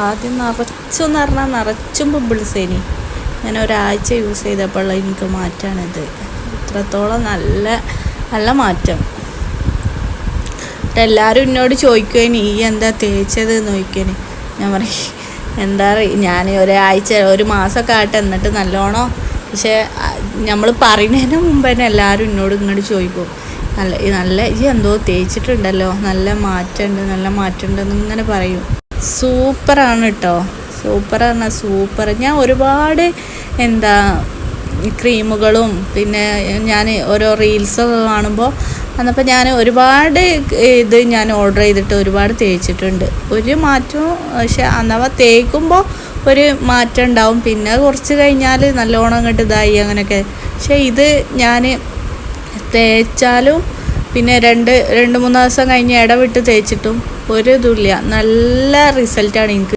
ആദ്യം നിറച്ചെന്ന് പറഞ്ഞാൽ നിറച്ചും പിമ്പിൾസേനി. ഞാൻ ഒരാഴ്ച യൂസ് ചെയ്തപ്പോൾ എനിക്ക് മാറ്റമാണിത്. ഇത്രത്തോളം നല്ല നല്ല മാറ്റം. എല്ലാവരും എന്നോട് ചോദിക്കുവേനി ഈ എന്താ തേച്ചത് എന്ന് ചോദിക്കേനി. ഞാൻ പറയും എന്താ ഞാൻ ഒരാഴ്ച ഒരു മാസമൊക്കെ ആട്ടെ എന്നിട്ട് നല്ലോണം. പക്ഷേ നമ്മൾ പറയുന്നതിന് മുമ്പ് തന്നെ എല്ലാവരും എന്നോട് ഇങ്ങോട്ട് ചോദിക്കും നല്ല ഈ എന്തോ തേച്ചിട്ടുണ്ടല്ലോ, നല്ല മാറ്റമുണ്ട് എന്നിങ്ങനെ പറയും. സൂപ്പറാണ് കേട്ടോ, സൂപ്പറാണ് സൂപ്പർ. ഞാൻ ഒരുപാട് ക്രീമുകളും പിന്നെ ഞാൻ ഓരോ റീൽസൊക്കെ കാണുമ്പോൾ അന്നപ്പോൾ ഞാൻ ഒരുപാട് ഞാൻ ഓർഡർ ചെയ്തിട്ട് ഒരുപാട് തേച്ചിട്ടുണ്ട്. ഒരു മാറ്റവും പക്ഷെ അന്നവ തേക്കുമ്പോൾ ഒരു മാറ്റം ഉണ്ടാവും. പിന്നെ കുറച്ച് കഴിഞ്ഞാൽ നല്ലോണം അങ്ങോട്ട് ഇതായി അങ്ങനെയൊക്കെ. പക്ഷേ ഇത് ഞാൻ തേച്ചാലും പിന്നെ രണ്ട് മൂന്ന് ദിവസം കഴിഞ്ഞ് ഇടവിട്ട് തേച്ചിട്ടും ഒരു ഇതുമില്ല. നല്ല റിസൾട്ടാണ് എനിക്ക്